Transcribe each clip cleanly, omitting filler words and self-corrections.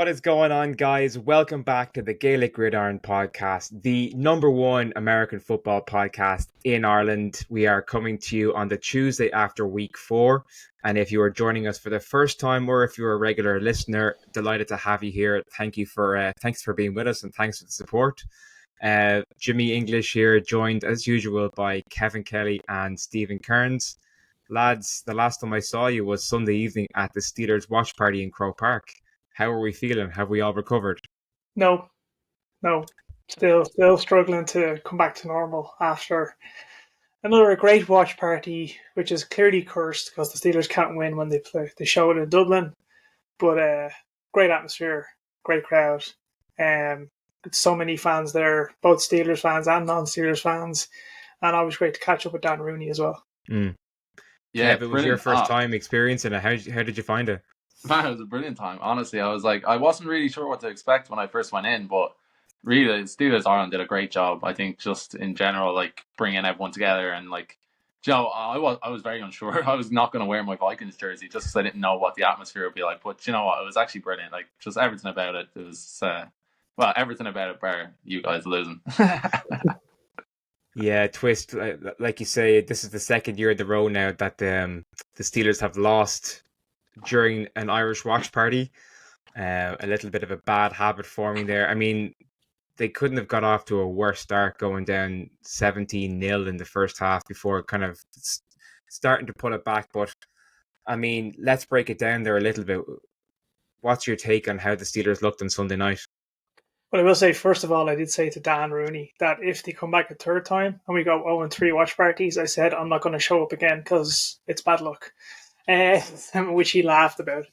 What is going on, guys? Welcome back to the Gaelic Gridiron podcast, the number one American football podcast in Ireland. We are coming to you on the Tuesday after week 4. And if you are joining us for the first time, or if you're a regular listener, delighted to have you here. Thanks for being with us, and thanks for the support. Jimmy English here, joined as usual by Kevin Kelly and Stephen Kearns. Lads, the last time I saw you was Sunday evening at the Steelers watch party in Croke Park. How are we feeling? Have we all recovered? No. Still struggling to come back to normal after another great watch party, which is clearly cursed because the Steelers can't win when they play. They show it in Dublin, but great atmosphere, great crowd. So many fans there, both Steelers fans and non-Steelers fans, and always great to catch up with Dan Rooney as well. Yeah, Kev, it was your first time experiencing it. How did you find it? Man, it was a brilliant time. Honestly, I wasn't really sure what to expect when I first went in, but really, Steelers Ireland did a great job. I think just in general, like bringing everyone together, and like, Joe, I was very unsure. I was not going to wear my Vikings jersey just because I didn't know what the atmosphere would be like. But you know what? It was actually brilliant. Like just everything about it. It was everything about it, bar you guys losing. Yeah, twist. Like you say, this is the second year in the row now that the Steelers have lost during an Irish watch party. A little bit of a bad habit forming there. I mean, they couldn't have got off to a worse start, going down 17-0 in the first half before kind of starting to pull it back. But I mean, let's break it down there a little bit. What's your take on how the Steelers looked on Sunday night? Well, I will say, first of all, I did say to Dan Rooney that if they come back a third time and we go 0-3 watch parties, I said I'm not going to show up again because it's bad luck. Which he laughed about.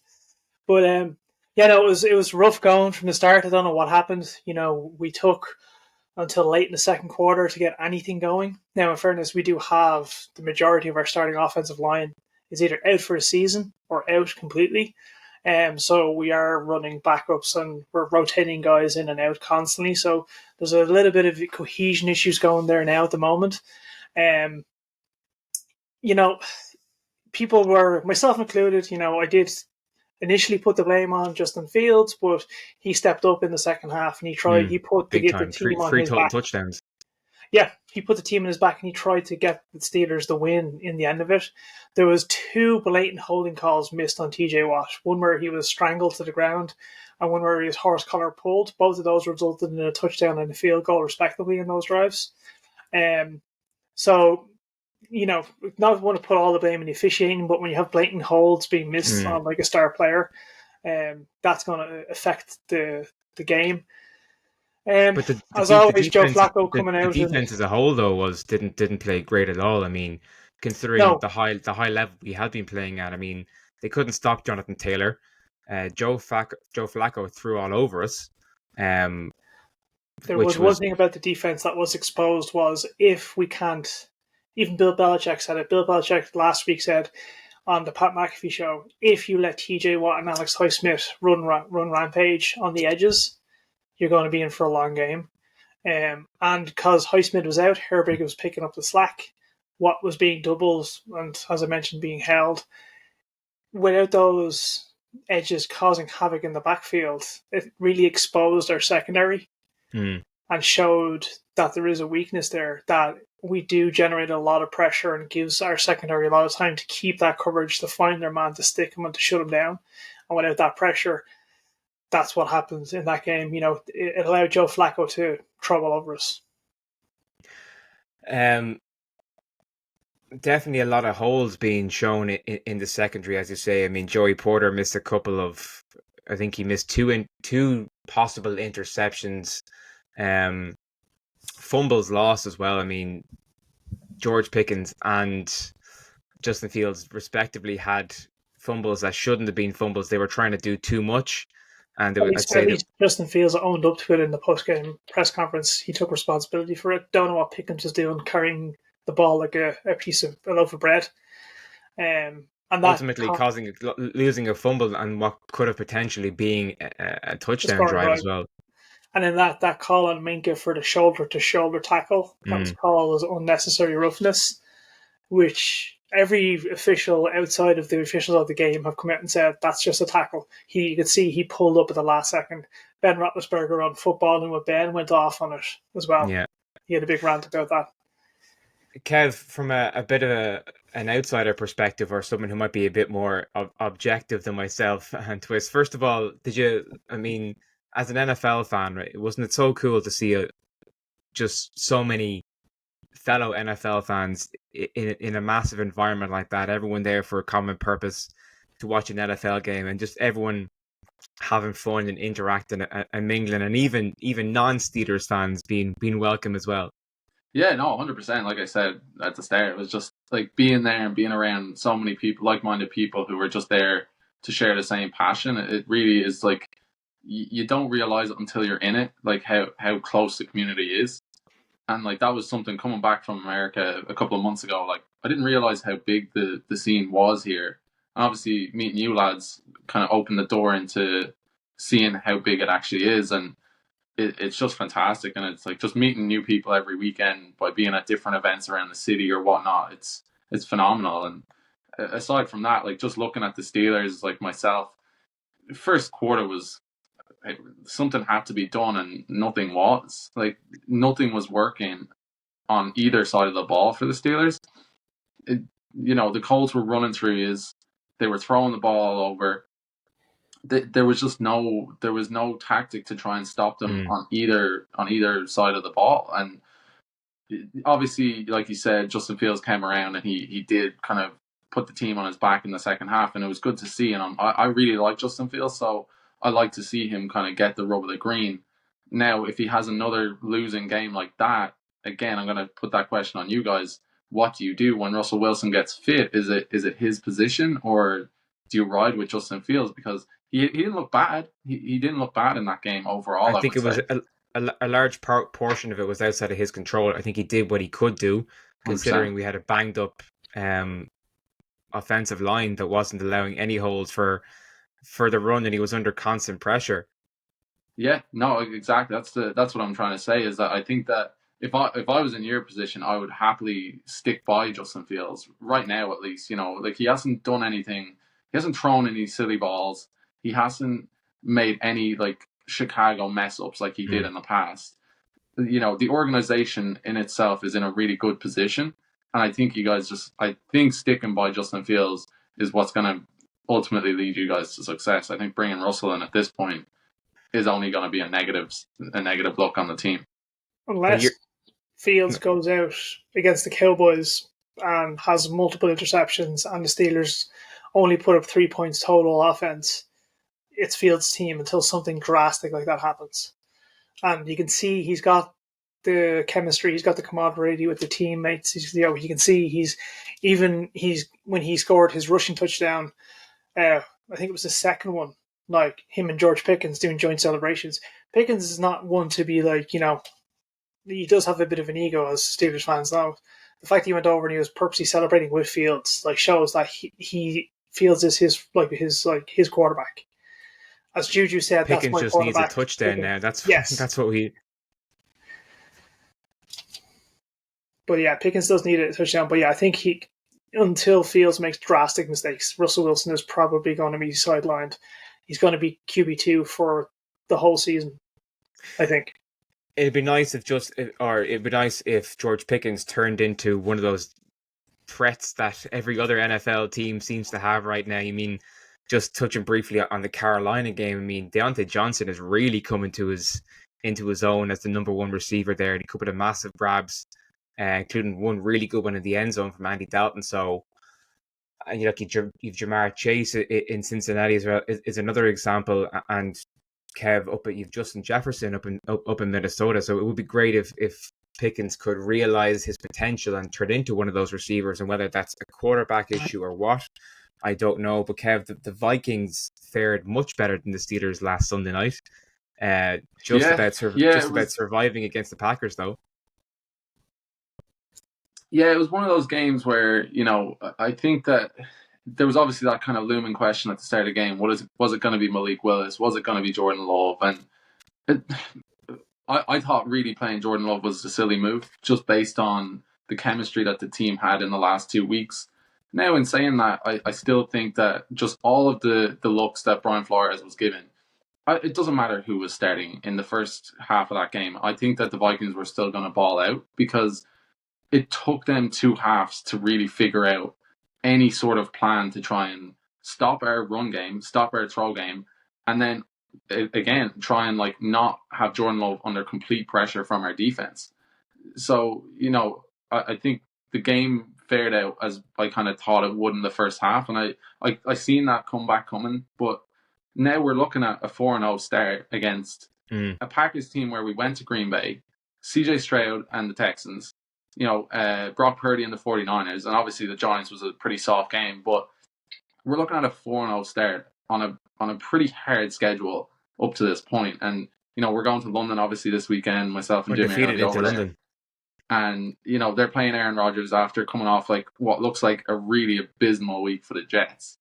But it was rough going from the start. I don't know what happened. We took until late in the second quarter to get anything going. Now, in fairness, we do have the majority of our starting offensive line is either out for a season or out completely. So we are running backups and we're rotating guys in and out constantly. So there's a little bit of cohesion issues going there now at the moment. People were, myself included, I did initially put the blame on Justin Fields, but he stepped up in the second half and he put the team on his back. Touchdowns. Yeah, he put the team on his back and he tried to get the Steelers the win in the end of it. There was 2 blatant holding calls missed on TJ Watt. One where he was strangled to the ground and one where his horse collar pulled. Both of those resulted in a touchdown and a field goal respectively in those drives. So, not want to put all the blame in the officiating, but when you have blatant holds being missed on like a star player, that's going to affect the game. But as always, Joe Flacco coming out. The defense as a whole, though, didn't play great at all. I mean, considering the high level we had been playing at, I mean, they couldn't stop Jonathan Taylor. Joe Flacco threw all over us. There was one thing about the defense that was exposed was if we can't. Even Bill Belichick said it. Bill Belichick last week said on the Pat McAfee show, if you let TJ Watt and Alex Highsmith run rampage on the edges, you're going to be in for a long game. And because Highsmith was out, Herbig was picking up the slack. Watt was being doubled and, as I mentioned, being held. Without those edges causing havoc in the backfield, it really exposed our secondary and showed that there is a weakness there, that we do generate a lot of pressure and gives our secondary a lot of time to keep that coverage, to find their man, to stick him and to shut him down. And without that pressure, that's what happens in that game. It allowed Joe Flacco to trouble over us. Definitely a lot of holes being shown in the secondary, as you say. I mean, Joey Porter missed a couple of, I think he missed two possible interceptions. Fumbles lost as well. I mean, George Pickens and Justin Fields respectively had fumbles that shouldn't have been fumbles. They were trying to do too much. And at least Justin Fields owned up to it in the post-game press conference. He took responsibility for it. Don't know what Pickens was doing, carrying the ball like a loaf of bread. And that ultimately losing a fumble and what could have potentially been a touchdown drive as well. And then that call on Minka for the shoulder-to-shoulder tackle, that was called as unnecessary roughness, which every official outside of the officials of the game have come out and said that's just a tackle. You could see he pulled up at the last second. Ben Roethlisberger on Footballing with Ben went off on it as well. Yeah. He had a big rant about that. Kev, from a bit of an outsider perspective, or someone who might be a bit more objective than myself and Twist, first of all, as an NFL fan, right, wasn't it so cool to see just so many fellow NFL fans in a massive environment like that, everyone there for a common purpose to watch an NFL game, and just everyone having fun and interacting and mingling, and even non-Steelers fans being welcome as well. Yeah, no, 100%. Like I said at the start, it was just like being there and being around so many people, like-minded people who were just there to share the same passion. It really is like, you don't realize it until you're in it, like how close the community is. And like that was something coming back from America a couple of months ago. Like I didn't realize how big the scene was here. And obviously meeting you lads kind of opened the door into seeing how big it actually is. And it's just fantastic. And it's like just meeting new people every weekend by being at different events around the city or whatnot. It's phenomenal. And aside from that, like just looking at the Steelers, like myself, first quarter was, something had to be done and nothing was. Like nothing was working on either side of the ball for the Steelers. The Colts were running through they were throwing the ball over. There was no tactic to try and stop them on either side of the ball. And obviously, like you said, Justin Fields came around and he did kind of put the team on his back in the second half, and it was good to see. And I really like Justin Fields, so I like to see him kind of get the rub of the green. Now, if he has another losing game like that, again, I'm going to put that question on you guys. What do you do when Russell Wilson gets fit? Is it his position, or do you ride with Justin Fields? Because he didn't look bad. He didn't look bad in that game overall. I think it was a large portion of it was outside of his control. I think he did what he could do, considering 100%. we had a banged up offensive line that wasn't allowing any holes for the run, and he was under constant pressure. Yeah, no, exactly. That's what I'm trying to say, is that I think that if I was in your position, I would happily stick by Justin Fields right now, at least. Like he hasn't done anything. He hasn't thrown any silly balls. He hasn't made any like Chicago mess ups like he did in the past. The organization in itself is in a really good position, and I think you guys I think sticking by Justin Fields is what's going to ultimately lead you guys to success. I think bringing Russell in at this point is only going to be a negative look on the team. Unless Fields goes out against the Cowboys and has multiple interceptions and the Steelers only put up 3 points total offense, it's Fields' team until something drastic like that happens. And you can see he's got the chemistry, he's got the camaraderie with the teammates. You can see when he scored his rushing touchdown, I think it was the second one, like him and George Pickens doing joint celebrations. Pickens is not one to be like, he does have a bit of an ego, as Steelers fans know. The fact that he went over and he was purposely celebrating with Fields like shows that he Fields is his quarterback. As Juju said, Pickens that's my just quarterback. needs a touchdown now. That's what we. But yeah, Pickens does need a touchdown. But yeah, I think until Fields makes drastic mistakes, Russell Wilson is probably going to be sidelined. He's going to be QB2 for the whole season, I think. It'd be nice if George Pickens turned into one of those threats that every other NFL team seems to have right now. Just touching briefly on the Carolina game, Deontay Johnson is really coming into his own as the number one receiver there. And he couple of massive grabs, including one really good one in the end zone from Andy Dalton. So, you've Jamar Chase in Cincinnati as well is another example, and Kev you've Justin Jefferson up in Minnesota. So it would be great if Pickens could realize his potential and turn into one of those receivers, and whether that's a quarterback issue or what, I don't know. But Kev, the Vikings fared much better than the Steelers last Sunday night. About surviving against the Packers, though. Yeah, it was one of those games where, I think that there was obviously that kind of looming question at the start of the game. Was it going to be Malik Willis? Was it going to be Jordan Love? And I thought really playing Jordan Love was a silly move, just based on the chemistry that the team had in the last 2 weeks. Now, in saying that, I still think that just all of the looks that Brian Flores was given, it doesn't matter who was starting in the first half of that game. I think that the Vikings were still going to ball out because it took them 2 halves to really figure out any sort of plan to try and stop our run game, stop our throw game, and then again try and like not have Jordan Love under complete pressure from our defense. So I think the game fared out as I kind of thought it would in the first half, and I seen that comeback coming. But now we're looking at a 4-0 start against a Packers team where we went to Green Bay, CJ Stroud and the Texans, Brock Purdy and the 49ers, and obviously the Giants was a pretty soft game, but we're looking at a 4-0 start on a pretty hard schedule up to this point. And we're going to London obviously this weekend. Myself and Jimmy are going to be over there. And they're playing Aaron Rodgers after coming off like what looks like a really abysmal week for the Jets.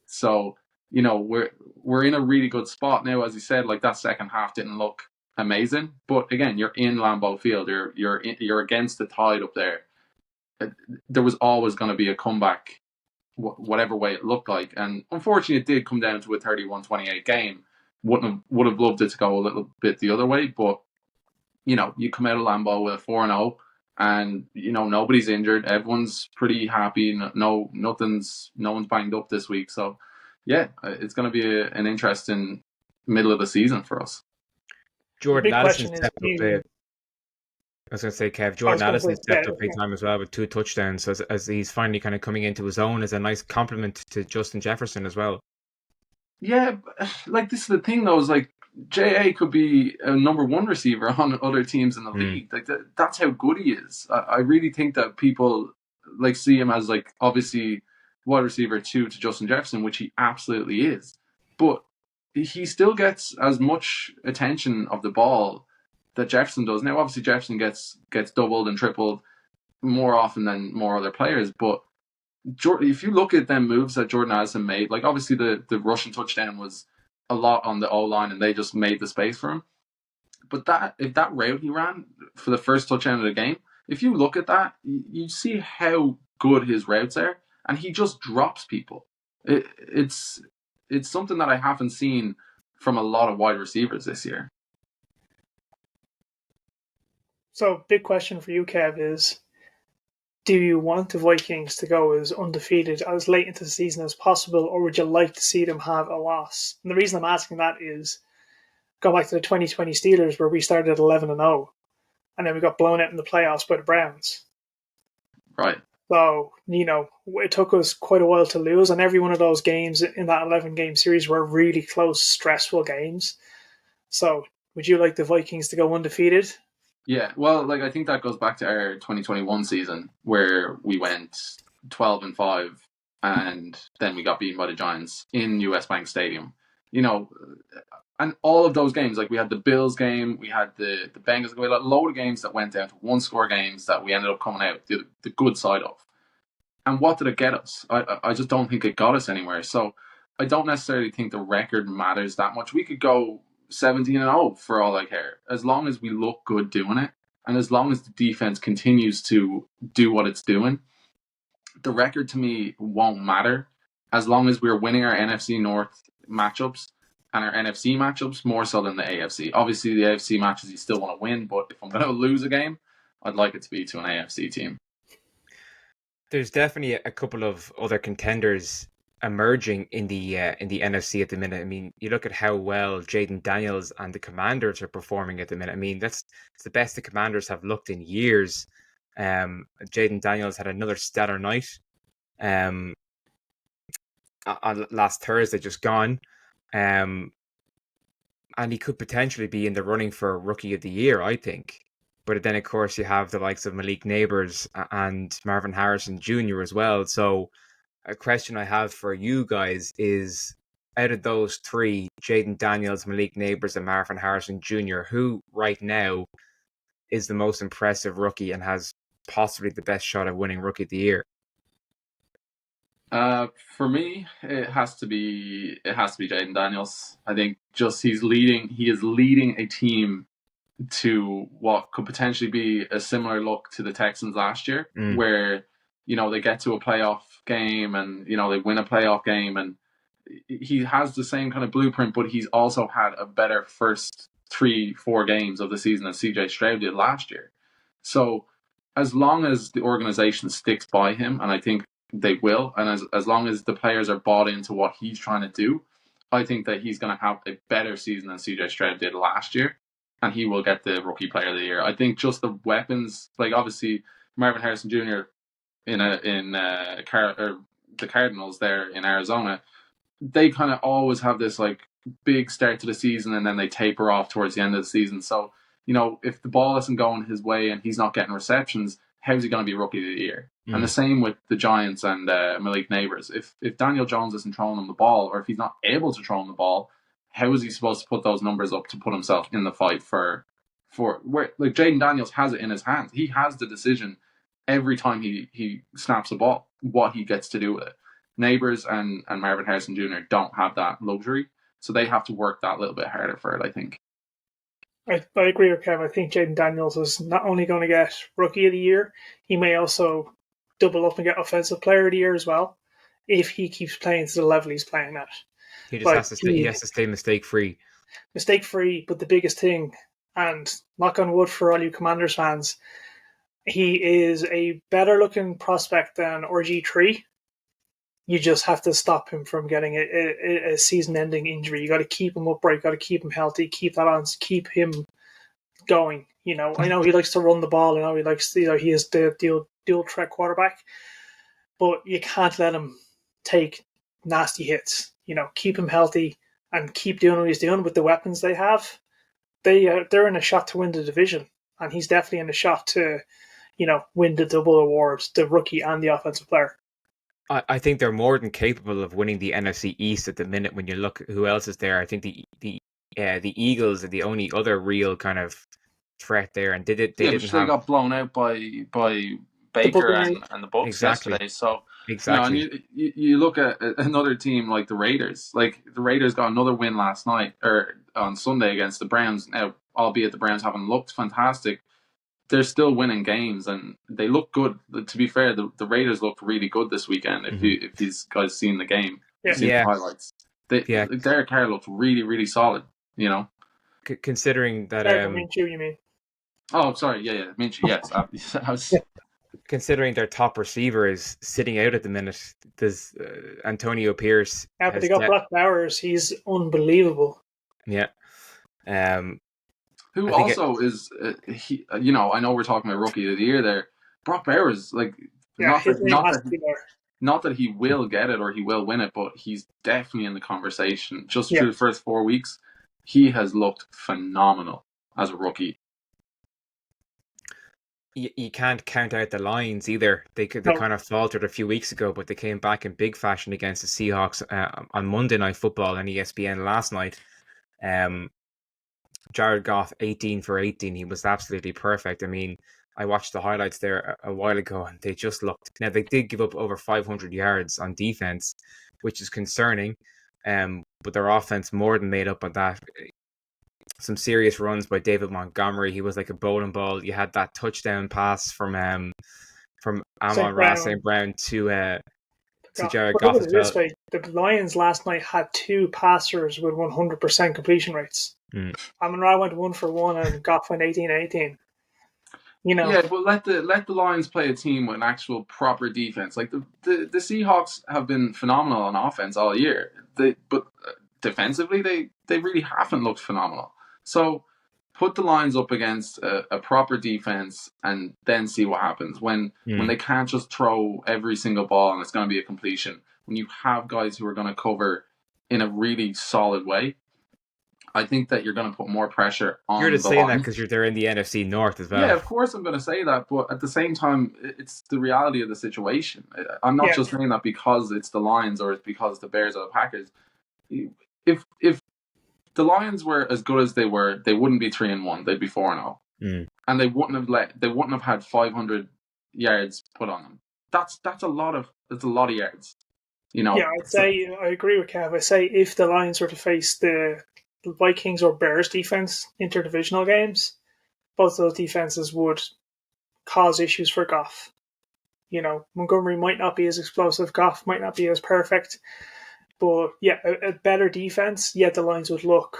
So we're in a really good spot now. As you said, like that second half didn't look amazing, but again, you're in Lambeau Field. You're against the tide up there. There was always going to be a comeback, whatever way it looked like. And unfortunately, it did come down to a 31-28 game. Would have loved it to go a little bit the other way, but you come out of Lambeau with a 4-0. And nobody's injured. Everyone's pretty happy. No one's banged up this week. So yeah, it's going to be an interesting middle of the season for us. Jordan Addison stepped up there. I was going to say, Kev, Jordan Addison stepped up big time as well with 2 touchdowns. So as he's finally kind of coming into his own as a nice compliment to Justin Jefferson as well. Yeah, like this is the thing though, is like J.A. could be a number 1 receiver on other teams in the league. Like that's how good he is. I really think that people like see him as like obviously wide receiver 2 to Justin Jefferson, which he absolutely is. But he still gets as much attention of the ball that Jefferson does. Now, obviously, Jefferson gets doubled and tripled more often than more other players. But if you look at them moves that Jordan Addison made, like obviously the Russian touchdown was a lot on the O-line and they just made the space for him. But if that route he ran for the first touchdown of the game, if you look at that, you see how good his routes are, and he just drops people. It's something that I haven't seen from a lot of wide receivers this year. So, big question for you, Kev, is do you want the Vikings to go as undefeated as late into the season as possible, or would you like to see them have a loss? And the reason I'm asking that is go back to the 2020 Steelers where we started at 11-0 and then we got blown out in the playoffs by the Browns. Right. So, it took us quite a while to lose, and every one of those games in that 11-game series were really close, stressful games. So, would you like the Vikings to go undefeated? Yeah, well, like I think that goes back to our 2021 season where we went 12-5 and then we got beaten by the Giants in US Bank Stadium. And all of those games, like we had the Bills game, we had the Bengals, we had a load of games that went down to 1-score games that we ended up coming out the good side of. And what did it get us? I just don't think it got us anywhere. So I don't necessarily think the record matters that much. We could go 17-0 for all I care, as long as we look good doing it, and as long as the defense continues to do what it's doing. The record to me won't matter, as long as we're winning our NFC North matchups and our NFC matchups more so than the AFC. Obviously, the AFC matches you still want to win, but if I'm going to lose a game, I'd like it to be to an AFC team. There's definitely a couple of other contenders emerging in the NFC at the minute. I mean, you look at how well Jayden Daniels and the Commanders are performing at the minute. I mean, it's the best the Commanders have looked in years. Jayden Daniels had another stellar night on last Thursday, just gone. And he could potentially be in the running for Rookie of the Year, I think. But then, of course, you have the likes of Malik Neighbors and Marvin Harrison Jr. as well. So a question I have for you guys is, out of those 3, Jayden Daniels, Malik Neighbors, and Marvin Harrison Jr., who right now is the most impressive rookie and has possibly the best shot at winning Rookie of the Year? For me, it has to be Jayden Daniels. I think just he is leading a team to what could potentially be a similar look to the Texans last year, where they get to a playoff game, and they win a playoff game, and he has the same kind of blueprint, but he's also had a better first 3-4 games of the season as CJ Stroud did last year. So as long as the organization sticks by him, and I think they will, and as long as the players are bought into what he's trying to do, I think that he's going to have a better season than CJ Stroud did last year, and he will get the Rookie Player of the Year. I think just the weapons, like obviously Marvin Harrison Jr. in the Cardinals there in Arizona, they kind of always have this like big start to the season, and then they taper off towards the end of the season. So, if the ball isn't going his way and he's not getting receptions, how's he going to be Rookie of the Year? And the same with the Giants and Malik Neighbors. If Daniel Jones isn't throwing him the ball, or if he's not able to throw him the ball, how is he supposed to put those numbers up to put himself in the fight for where, like, Jayden Daniels has it in his hands. He has the decision every time he snaps a ball, what he gets to do with it. Neighbors and Marvin Harrison Jr. don't have that luxury, so they have to work that little bit harder for it, I think. I agree with Kev. I think Jayden Daniels is not only going to get Rookie of the Year, he may also double up and get Offensive Player of the Year as well, if he keeps playing to the level he's playing at. He just has to stay mistake-free. Mistake-free, but the biggest thing, and knock on wood for all you Commanders fans, he is a better-looking prospect than RG3. You just have to stop him from getting a season-ending injury. You got to keep him upright, got to keep him healthy, keep that on, keep him going. I know he likes to run the ball. I know he likes, he is the dual threat quarterback, but you can't let him take nasty hits. Keep him healthy and keep doing what he's doing with the weapons they have. They're in a shot to win the division, and he's definitely in a shot to, win the double awards, the rookie and the offensive player. I think they're more than capable of winning the NFC East at the minute. When you look who else is there, I think the Eagles are the only other real kind of threat there, and they got blown out by Baker and the Bucs yesterday. So exactly, and you look at another team like the Raiders. Like the Raiders got another win last night or on Sunday against the Browns. Now, albeit the Browns haven't looked fantastic, they're still winning games and they look good. To be fair, the Raiders looked really good this weekend. If these guys seen the game, seen the highlights, Derek Carr looked really, really solid. Considering that, Minshew, you mean? Oh, sorry, yeah, Minshew. Yes, considering their top receiver is sitting out at the minute, there's Antonio Pierce. Yeah, but they got Brock Bowers. He's unbelievable. Yeah. Who also is, I know we're talking about Rookie of the Year there. Brock Bowers, not that he will get it or he will win it, but he's definitely in the conversation. Just through the first 4 weeks, he has looked phenomenal as a rookie. You can't count out the Lions either. They kind of faltered a few weeks ago, but they came back in big fashion against the Seahawks on Monday Night Football on ESPN last night. Jared Goff, 18 for 18. He was absolutely perfect. I mean, I watched the highlights there a while ago, and they just looked... Now, they did give up over 500 yards on defense, which is concerning, but their offense more than made up on that. Some serious runs by David Montgomery. He was like a bowling ball. You had that touchdown pass from Amon-Ra St. Brown to Jared Goff as well. The Lions last night had 2 passers with 100% completion rates. Amon-Ra went 1 for 1 and Goff went 18-18. Yeah, but let the Lions play a team with an actual proper defense. Like the Seahawks have been phenomenal on offense all year. But defensively, they really haven't looked phenomenal. So put the Lions up against a proper defense and then see what happens. When they can't just throw every single ball and it's going to be a completion. When you have guys who are going to cover in a really solid way, I think that you're going to put more pressure on the Lions. You're just saying that because they're in the NFC North as well. Yeah, of course I'm going to say that, but at the same time, it's the reality of the situation. I'm not just saying that because it's the Lions or it's because the Bears or the Packers. If the Lions were as good as they were, they wouldn't be 3-1. They'd be 4-0, and they wouldn't have had 500 yards put on them. That's a lot of yards. I'd say I agree with Kev. I say if the Lions were to face the Vikings or Bears defense interdivisional games, both of those defenses would cause issues for Goff. Montgomery might not be as explosive, Goff might not be as perfect, but yeah, a better defense. Yet the lines would look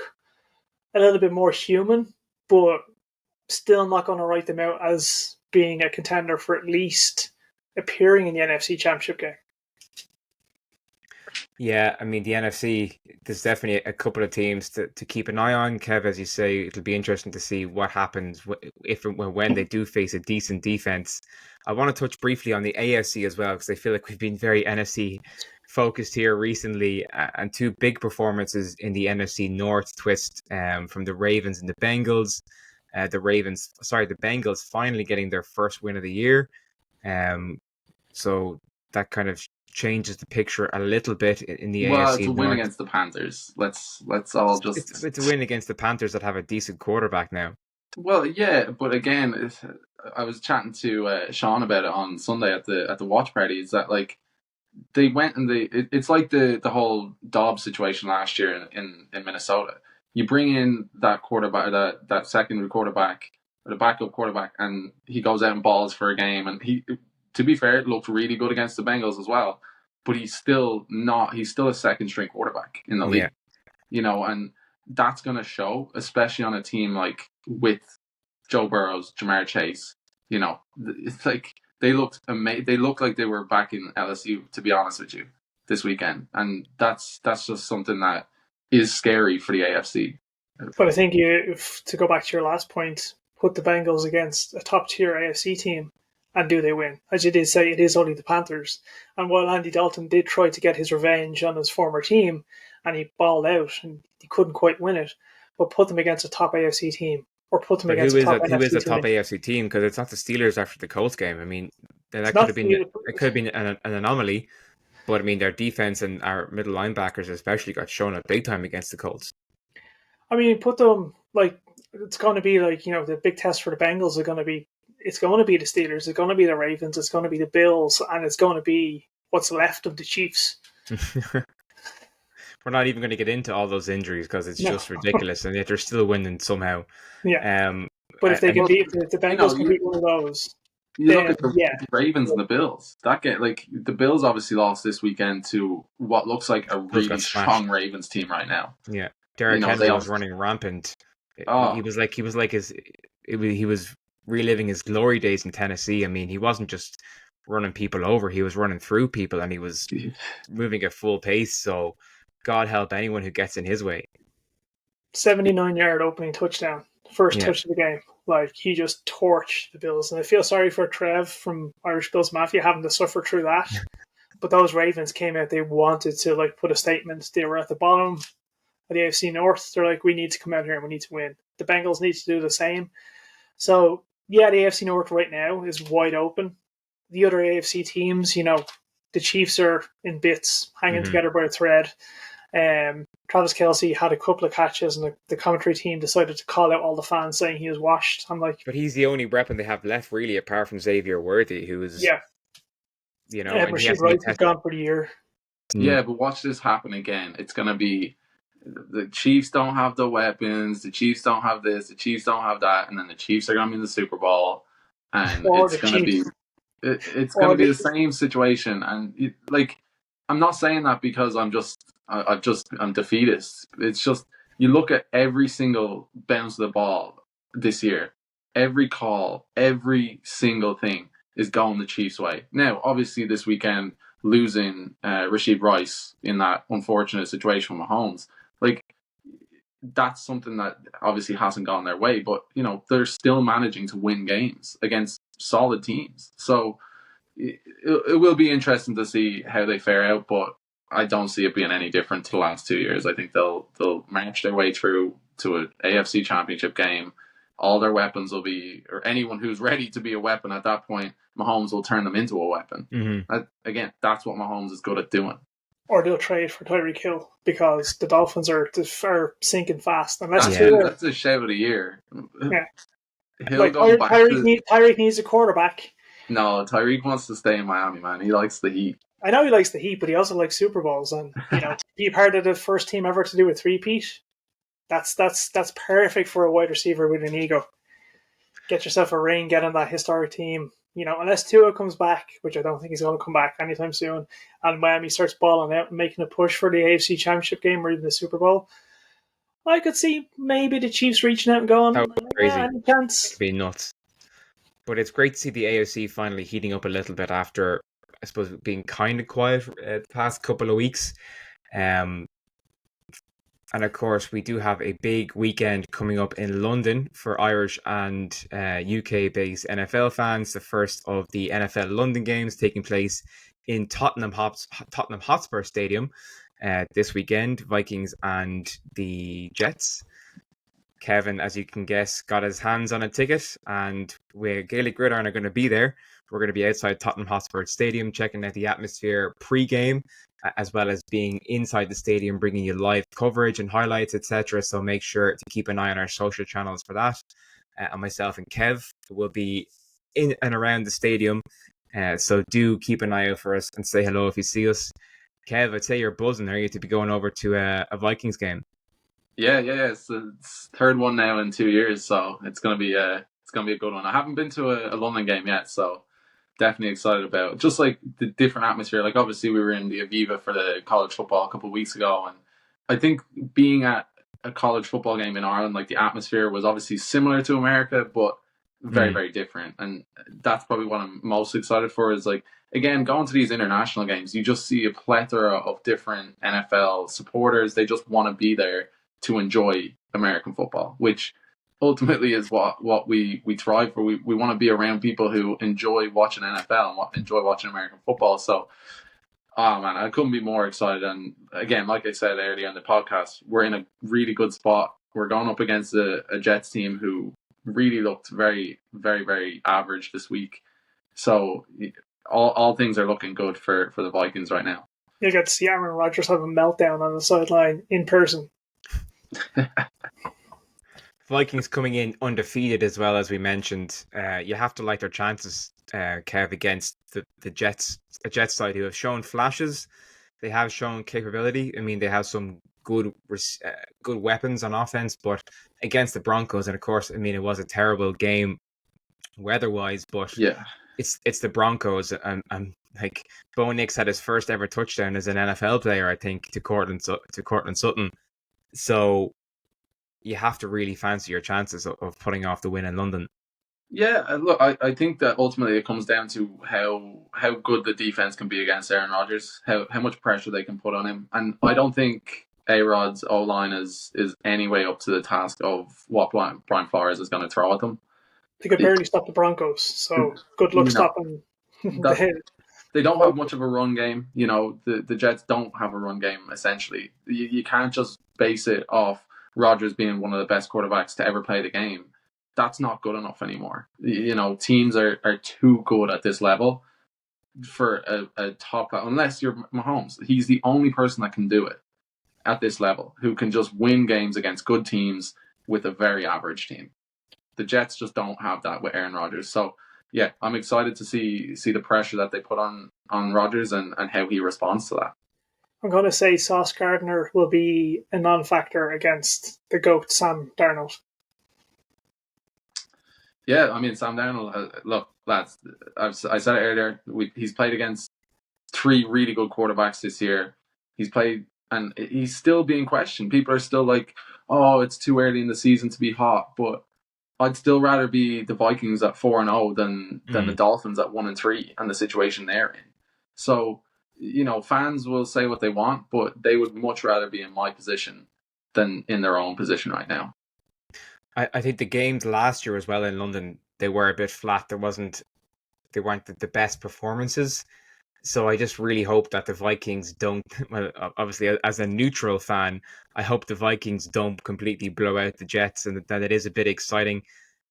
a little bit more human, but still not going to write them out as being a contender for at least appearing in the NFC Championship game. Yeah, I mean, the NFC, there's definitely a couple of teams to keep an eye on. Kev, as you say, it'll be interesting to see what happens if and when they do face a decent defense. I want to touch briefly on the AFC as well, because I feel like we've been very NFC focused here recently, and two big performances in the NFC North twist from the Ravens and the Bengals. The Bengals finally getting their first win of the year. So that kind of changes the picture a little bit in the AFC North. Well, it's a win against the Panthers. Let's all just... It's a win against the Panthers that have a decent quarterback now. Well, yeah, but again, I was chatting to Sean about it on Sunday at the watch party. Is that like they went and it's like the whole Dobbs situation last year in Minnesota. You bring in that quarterback, that secondary quarterback, or the backup quarterback, and he goes out and balls for a game. And he, to be fair, looked really good against the Bengals as well. But he's still a second string quarterback in the league. Yeah. And that's going to show, especially on a team like with Joe Burrows, Jamar Chase. It's like they looked amazing. They looked like they were back in LSU, to be honest with you, this weekend. And that's just something that is scary for the AFC. But I think to go back to your last point, put the Bengals against a top-tier AFC team, and do they win? As you did say, it is only the Panthers. And while Andy Dalton did try to get his revenge on his former team, and he balled out, and he couldn't quite win it, but put them against a top AFC team, or put them against a top NFC team. Who is a top AFC team? Because it's not the Steelers after the Colts game. I mean, that could have been an anomaly. But I mean, their defense and our middle linebackers especially got shown up big time against the Colts. I mean, put them it's going to be the big test for the Bengals it's going to be the Steelers, it's going to be the Ravens, it's going to be the Bills, and it's going to be what's left of the Chiefs. We're not even going to get into all those injuries because it's just ridiculous, and yet they're still winning somehow. Yeah. But if they can beat the Bengals, can beat one of those. You look at the Ravens and the Bills. The Bills obviously lost this weekend to what looks like a really strong Ravens team right now. Yeah, Derrick Henry was running rampant. Oh. He was reliving his glory days in Tennessee. I mean, he wasn't just running people over; he was running through people, and he was moving at full pace. So, God help anyone who gets in his way. 79-yard opening touchdown, first touch of the game. He just torched the Bills. And I feel sorry for Trev from Irish Bills Mafia having to suffer through that. But those Ravens came out, they wanted to put a statement. They were at the bottom of the AFC North. They're like, we need to come out here and we need to win. The Bengals need to do the same. So, yeah, the AFC North right now is wide open. The other AFC teams, the Chiefs are in bits, hanging together by a thread. Travis Kelce had a couple of catches, and the commentary team decided to call out all the fans saying he was washed. I'm like, but he's the only weapon they have left, really, apart from Xavier Worthy, who is Rashid Rice is gone for the year. Yeah, but watch this happen again. It's gonna be the Chiefs don't have the weapons, the Chiefs don't have this, the Chiefs don't have that, and then the Chiefs are gonna be in the Super Bowl, and it's gonna be the same situation. And I'm not saying that because I'm defeatist. It's just you look at every single bounce of the ball this year, every call, every single thing is going the Chiefs' way. Now, obviously, this weekend losing Rashid Rice in that unfortunate situation with Mahomes, that's something that obviously hasn't gone their way. But they're still managing to win games against solid teams. So it will be interesting to see how they fare out, but I don't see it being any different to the last 2 years. I think they'll march their way through to an AFC Championship game. All their weapons will be, or anyone who's ready to be a weapon at that point, Mahomes will turn them into a weapon. Mm-hmm. Again, that's what Mahomes is good at doing. Or they'll trade for Tyreek Hill because the Dolphins are sinking fast. That's a shout of the year. Yeah. Tyreek needs a quarterback. No, Tyreek wants to stay in Miami, man. He likes the heat. I know he likes the heat, but he also likes Super Bowls, and be part of the first team ever to do a three-peat. That's perfect for a wide receiver with an ego. Get yourself a ring, get on that historic team. unless Tua comes back, which I don't think he's going to come back anytime soon, and Miami starts balling out and making a push for the AFC Championship game or even the Super Bowl, I could see maybe the Chiefs reaching out and going, That would be crazy. any chance? It'd be nuts. But it's great to see the AFC finally heating up a little bit after, I suppose, being kind of quiet the past couple of weeks. And of course, we do have a big weekend coming up in London for Irish and UK-based NFL fans. The first of the NFL London games taking place in Tottenham Hotspur Stadium this weekend. Vikings and the Jets. Kevin, as you can guess, got his hands on a ticket, and we Gaelic Gridiron are going to be there. We're going to be outside Tottenham Hotspur Stadium, checking out the atmosphere pre-game, as well as being inside the stadium, bringing you live coverage and highlights, etc. So make sure to keep an eye on our social channels for that. And myself and Kev will be in and around the stadium. So do keep an eye out for us and say hello if you see us. Kev, I'd say you're buzzing. Are you to be going over to a Vikings game? Yeah. It's third one now in 2 years, so it's gonna be a good one. I haven't been to a London game yet, so definitely excited about it. Just like the different atmosphere. Like obviously we were in the Aviva for the college football a couple of weeks ago, and I think being at a college football game in Ireland, like the atmosphere was obviously similar to America, but very, very different. And that's probably what I'm most excited for is like, again, going to these international games, you just see a plethora of different NFL supporters. They just want to be there to enjoy American football, which ultimately is what we thrive for. We want to be around people who enjoy watching NFL and enjoy watching American football. So, oh man, I couldn't be more excited. And again, like I said earlier in the podcast, we're in a really good spot. We're going up against a Jets team who really looked very, very, very average this week. So all things are looking good for the Vikings right now. You get to see Aaron Rodgers have a meltdown on the sideline in person. Vikings coming in undefeated as well, as we mentioned. You have to like their chances, Kev, against the Jets, a Jets side who have shown flashes. They have shown capability. I mean, they have some good weapons on offense, but against the Broncos, and of course, I mean, it was a terrible game weather-wise, but yeah, it's the Broncos, and like Bo Nix had his first ever touchdown as an NFL player, I think, to Cortland Sutton. So you have to really fancy your chances of putting off the win in London. Yeah, look, I think that ultimately it comes down to how good the defense can be against Aaron Rodgers, how much pressure they can put on him. And I don't think A-Rod's O-line is any way up to the task of what Brian Flores is going to throw at them. They could barely stop the Broncos, so good luck stopping They don't have much of a run game. The Jets don't have a run game, essentially. You can't just base it off Rodgers being one of the best quarterbacks to ever play the game. That's not good enough anymore. Teams are too good at this level for a top, unless you're Mahomes. He's the only person that can do it at this level, who can just win games against good teams with a very average team. The Jets just don't have that with Aaron Rodgers. So yeah, I'm excited to see the pressure that they put on Rodgers and how he responds to that. I'm going to say Sauce Gardner will be a non-factor against the GOAT, Sam Darnold. Yeah, I mean, Sam Darnold, look, lads, I said it earlier, he's played against 3 really good quarterbacks this year. He's played, and he's still being questioned. People are still like, oh, it's too early in the season to be hot, but I'd still rather be the Vikings at 4-0 than the Dolphins at 1-3 and the situation they're in. So, fans will say what they want, but they would much rather be in my position than in their own position right now. I think the games last year as well in London, they were a bit flat. They weren't the best performances. So I just really hope that the Vikings don't, well, obviously as a neutral fan, I hope the Vikings don't completely blow out the Jets, and that it is a bit exciting,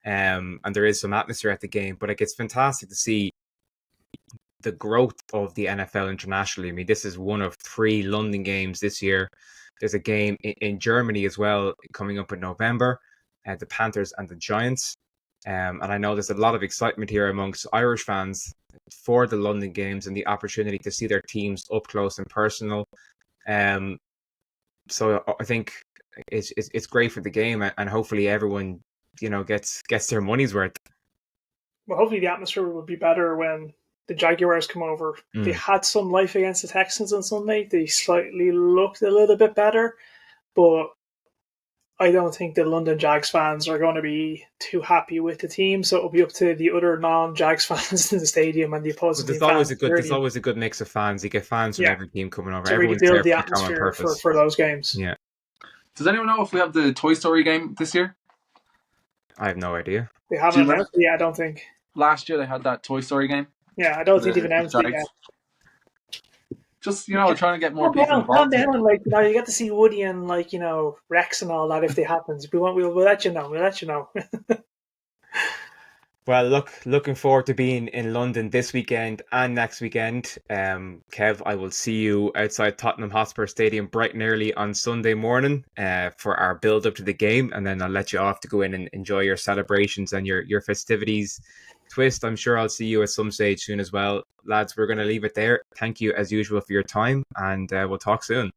and there is some atmosphere at the game. But it's fantastic to see the growth of the NFL internationally. I mean, this is one of 3 London games this year. There's a game in Germany as well coming up in November, the Panthers and the Giants. And I know there's a lot of excitement here amongst Irish fans for the London games and the opportunity to see their teams up close and personal. So I think it's great for the game, and hopefully everyone gets their money's worth. Well, hopefully the atmosphere will be better when the Jaguars come over. They had some life against the Texans on Sunday. They slightly looked a little bit better, but I don't think the London Jags fans are going to be too happy with the team. So it'll be up to the other non-Jags fans in the stadium and the opposing team fans. There's always a good mix of fans. You get fans from every team coming over. To Everyone's really build there the atmosphere for those games. Yeah. Does anyone know if we have the Toy Story game this year? I have no idea. They haven't announced it yet, I don't think. Last year they had that Toy Story game. Yeah, I don't think they've announced it yet. Just, trying to get more people involved. You get to see Woody and Rex and all that if it happens. We'll let you know. We'll let you know. Well, looking forward to being in London this weekend and next weekend. Kev, I will see you outside Tottenham Hotspur Stadium bright and early on Sunday morning for our build up to the game, and then I'll let you off to go in and enjoy your celebrations and your festivities. Twist, I'm sure I'll see you at some stage soon as well. Lads, we're going to leave it there. Thank you as usual for your time, and we'll talk soon.